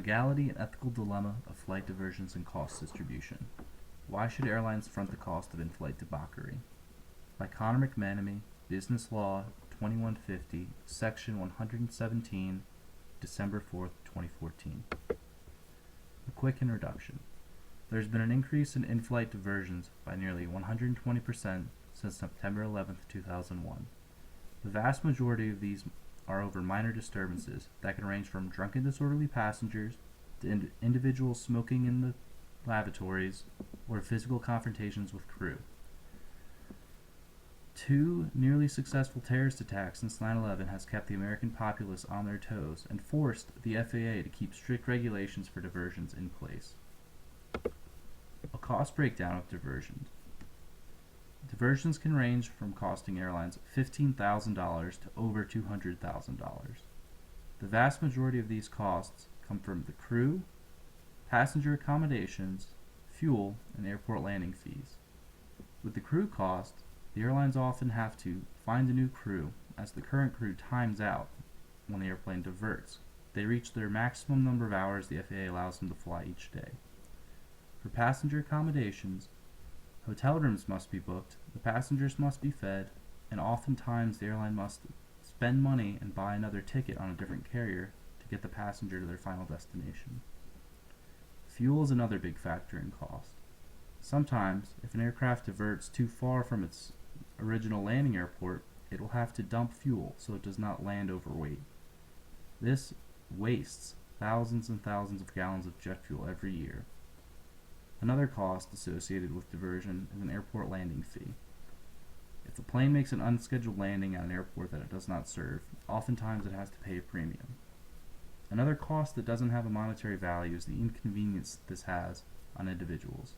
Legality and ethical dilemma of flight diversions and cost distribution. Why should airlines front the cost of in-flight debauchery? By Connor McManamy, Business Law, 2150, Section 117, December 4th, 2014. A quick introduction. There has been an increase in in-flight diversions by nearly 120% since September 11, 2001. The vast majority of these are over minor disturbances that can range from drunken disorderly passengers to individuals smoking in the lavatories or physical confrontations with crew. Two nearly successful terrorist attacks since 9/11 has kept the American populace on their toes and forced the FAA to keep strict regulations for diversions in place. A cost breakdown of diversions. Diversions can range from costing airlines $15,000 to over $200,000. The vast majority of these costs come from the crew, passenger accommodations, fuel, and airport landing fees. With the crew cost, the airlines often have to find a new crew as the current crew times out when the airplane diverts. They reach their maximum number of hours the FAA allows them to fly each day. For passenger accommodations, hotel rooms must be booked, the passengers must be fed, and oftentimes the airline must spend money and buy another ticket on a different carrier to get the passenger to their final destination. Fuel is another big factor in cost. Sometimes, if an aircraft diverts too far from its original landing airport, it will have to dump fuel so it does not land overweight. This wastes thousands and thousands of gallons of jet fuel every year. Another cost associated with diversion is an airport landing fee. If the plane makes an unscheduled landing at an airport that it does not serve, oftentimes it has to pay a premium. Another cost that doesn't have a monetary value is the inconvenience this has on individuals.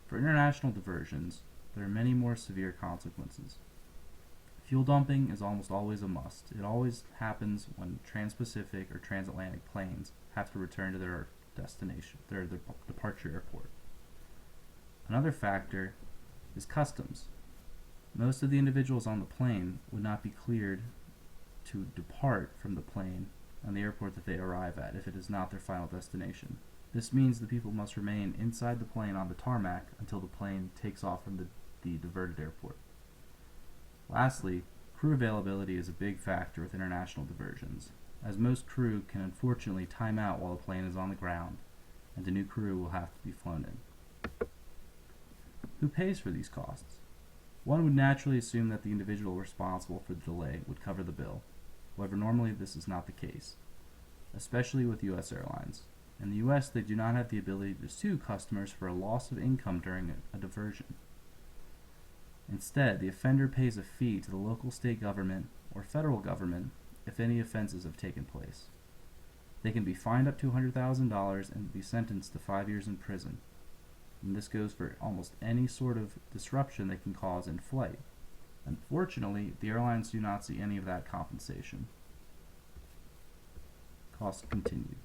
For international diversions, there are many more severe consequences. Fuel dumping is almost always a must. It always happens when trans-Pacific or transatlantic planes have to return to their destination, their departure airport. Another factor is customs. Most of the individuals on the plane would not be cleared to depart from the plane and the airport that they arrive at if it is not their final destination. This means the people must remain inside the plane on the tarmac until the plane takes off from the diverted airport. Lastly, crew availability is a big factor with international diversions, as most crew can unfortunately time out while the plane is on the ground, and a new crew will have to be flown in. Who pays for these costs? One would naturally assume that the individual responsible for the delay would cover the bill. However, normally this is not the case, especially with U.S. airlines. In the U.S., they do not have the ability to sue customers for a loss of income during a diversion. Instead, the offender pays a fee to the local state government or federal government if any offenses have taken place. They can be fined up to $100,000 and be sentenced to 5 years in prison. And this goes for almost any sort of disruption they can cause in flight. Unfortunately, the airlines do not see any of that compensation. Costs continued.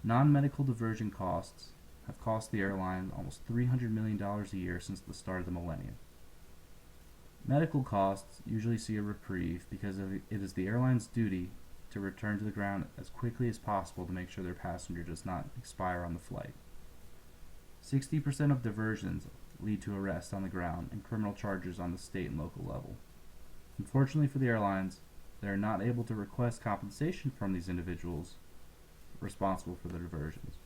Non-medical diversion costs have cost the airline almost $300 million a year since the start of the millennium. Medical costs usually see a reprieve because it is the airline's duty to return to the ground as quickly as possible to make sure their passenger does not expire on the flight. 60% of diversions lead to arrest on the ground and criminal charges on the state and local level. Unfortunately for the airlines, they are not able to request compensation from these individuals responsible for the diversions.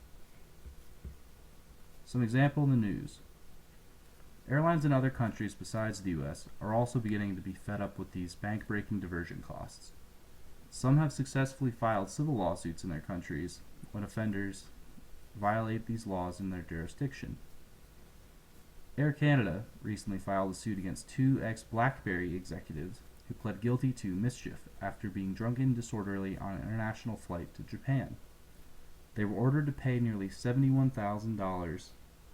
Some example in the news. Airlines in other countries besides the U.S. are also beginning to be fed up with these bank-breaking diversion costs. Some have successfully filed civil lawsuits in their countries when offenders violate these laws in their jurisdiction. Air Canada recently filed a suit against two ex-BlackBerry executives who pled guilty to mischief after being drunken and disorderly on an international flight to Japan. They were ordered to pay nearly $71,000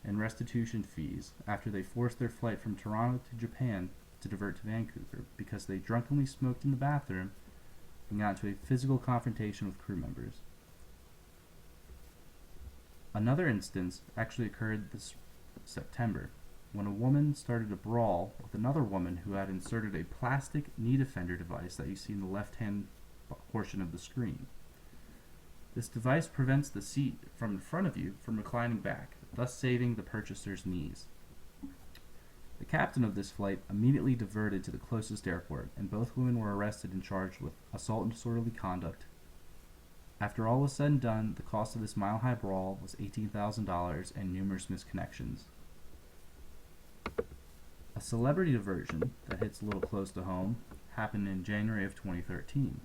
in restitution fees after they forced their flight from Toronto to Japan to divert to Vancouver because they drunkenly smoked in the bathroom and got into a physical confrontation with crew members. Another instance actually occurred this September when a woman started a brawl with another woman who had inserted a plastic knee defender device that you see in the left-hand portion of the screen. This device prevents the seat from in front of you from reclining back, thus saving the purchaser's knees. The captain of this flight immediately diverted to the closest airport, and both women were arrested and charged with assault and disorderly conduct. After all was said and done, the cost of this mile-high brawl was $18,000 and numerous misconnections. A celebrity diversion that hits a little close to home happened in January of 2013.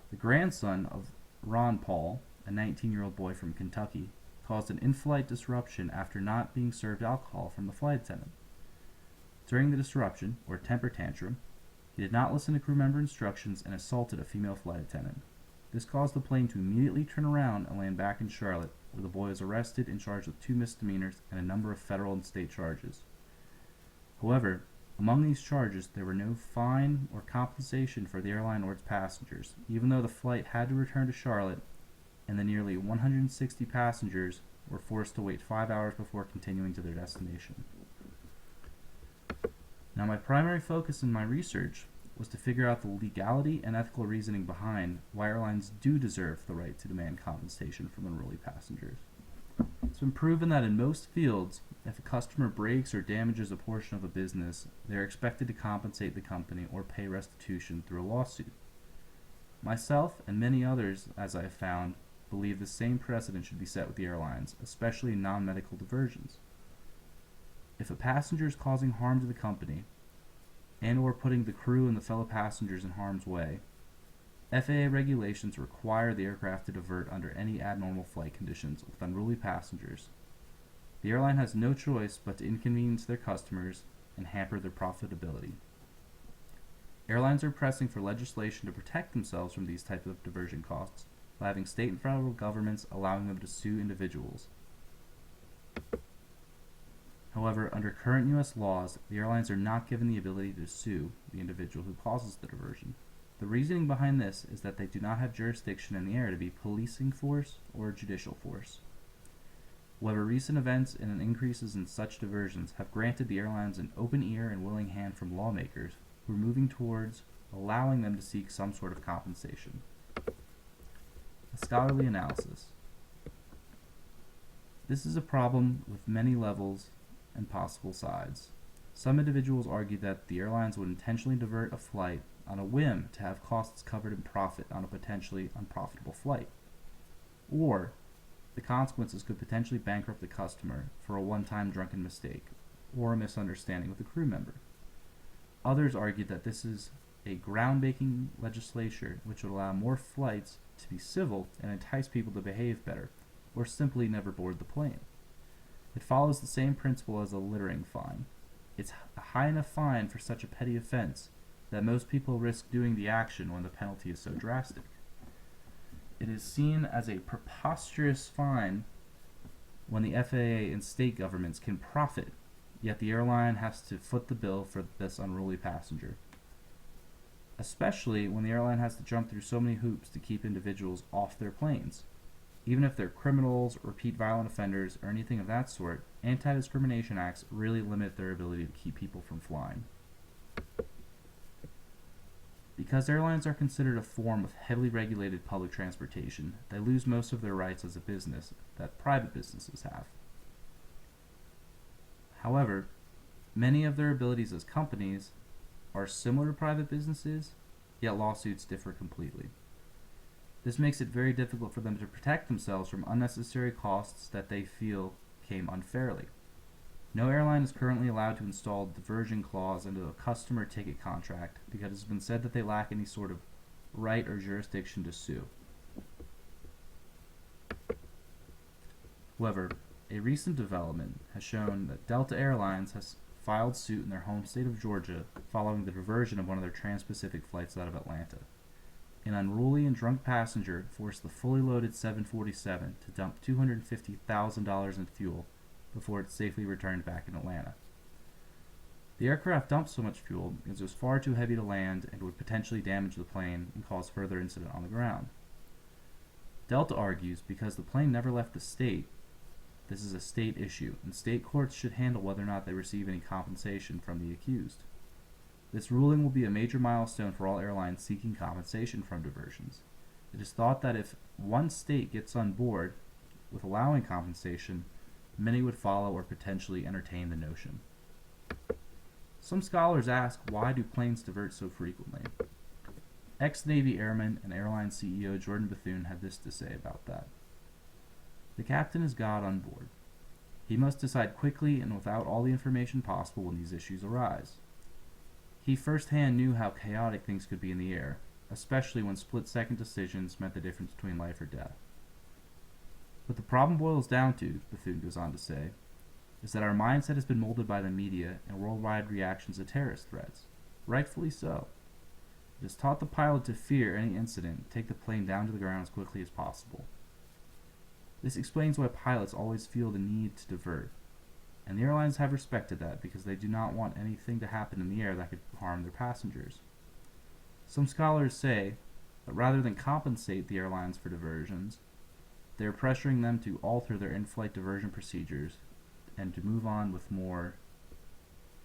The grandson of Ron Paul, a 19-year-old boy from Kentucky, caused an in-flight disruption after not being served alcohol from the flight attendant. During the disruption, or temper tantrum, he did not listen to crew member instructions and assaulted a female flight attendant. This caused the plane to immediately turn around and land back in Charlotte, where the boy was arrested and charged with 2 misdemeanors and a number of federal and state charges. However, among these charges, there were no fine or compensation for the airline or its passengers, even though the flight had to return to Charlotte and the nearly 160 passengers were forced to wait 5 hours before continuing to their destination. Now, my primary focus in my research was to figure out the legality and ethical reasoning behind why airlines do deserve the right to demand compensation from unruly passengers. It's been proven that in most fields, if a customer breaks or damages a portion of a business, they are expected to compensate the company or pay restitution through a lawsuit. Myself and many others, as I have found, believe the same precedent should be set with the airlines, especially in non-medical diversions. If a passenger is causing harm to the company and or putting the crew and the fellow passengers in harm's way, FAA regulations require the aircraft to divert under any abnormal flight conditions with unruly passengers. The airline has no choice but to inconvenience their customers and hamper their profitability. Airlines are pressing for legislation to protect themselves from these types of diversion costs by having state and federal governments allowing them to sue individuals. However, under current U.S. laws, the airlines are not given the ability to sue the individual who causes the diversion. The reasoning behind this is that they do not have jurisdiction in the air to be policing force or judicial force. However, recent events and increases in such diversions have granted the airlines an open ear and willing hand from lawmakers who are moving towards allowing them to seek some sort of compensation. A scholarly analysis. This is a problem with many levels and possible sides. Some individuals argue that the airlines would intentionally divert a flight on a whim to have costs covered in profit on a potentially unprofitable flight. Or, the consequences could potentially bankrupt the customer for a one-time drunken mistake or a misunderstanding with a crew member. Others argue that this is a groundbreaking legislation which would allow more flights to be civil and entice people to behave better, or simply never board the plane. It follows the same principle as a littering fine. It's a high enough fine for such a petty offense that most people risk doing the action when the penalty is so drastic. It is seen as a preposterous fine when the FAA and state governments can profit, yet the airline has to foot the bill for this unruly passenger. Especially when the airline has to jump through so many hoops to keep individuals off their planes. Even if they're criminals, repeat violent offenders, or anything of that sort, anti-discrimination acts really limit their ability to keep people from flying. Because airlines are considered a form of heavily regulated public transportation, they lose most of their rights as a business that private businesses have. However, many of their abilities as companies are similar to private businesses, yet lawsuits differ completely. This makes it very difficult for them to protect themselves from unnecessary costs that they feel came unfairly. No airline is currently allowed to install a diversion clause into a customer ticket contract because it's been said that they lack any sort of right or jurisdiction to sue. However, a recent development has shown that Delta Airlines has filed suit in their home state of Georgia following the diversion of one of their trans-Pacific flights out of Atlanta. An unruly and drunk passenger forced the fully loaded 747 to dump $250,000 in fuel before it safely returned back in Atlanta. The aircraft dumped so much fuel because it was far too heavy to land and would potentially damage the plane and cause further incident on the ground. Delta argues because the plane never left the state, this is a state issue, and state courts should handle whether or not they receive any compensation from the accused. This ruling will be a major milestone for all airlines seeking compensation from diversions. It is thought that if one state gets on board with allowing compensation, many would follow or potentially entertain the notion. Some scholars ask, why do planes divert so frequently? Ex-Navy Airman and airline CEO Jordan Bethune had this to say about that. The captain is God on board. He must decide quickly and without all the information possible when these issues arise. He firsthand knew how chaotic things could be in the air, especially when split-second decisions meant the difference between life or death. What the problem boils down to, Bethune goes on to say, is that our mindset has been molded by the media and worldwide reactions to terrorist threats. Rightfully so. It has taught the pilot to fear any incident and take the plane down to the ground as quickly as possible. This explains why pilots always feel the need to divert, and the airlines have respected that because they do not want anything to happen in the air that could harm their passengers. Some scholars say that rather than compensate the airlines for diversions, they are pressuring them to alter their in-flight diversion procedures and to move on with more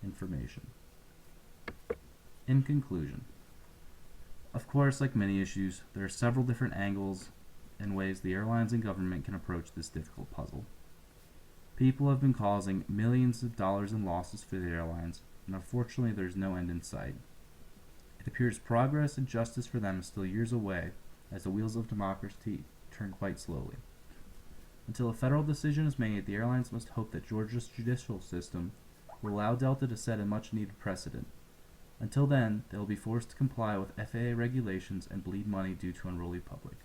information. In conclusion, of course, like many issues, there are several different angles and ways the airlines and government can approach this difficult puzzle. People have been causing millions of dollars in losses for the airlines, and unfortunately there's no end in sight. It appears progress and justice for them is still years away, as the wheels of democracy turn quite slowly. Until a federal decision is made, the airlines must hope that Georgia's judicial system will allow Delta to set a much-needed precedent. Until then, they will be forced to comply with FAA regulations and bleed money due to unruly public.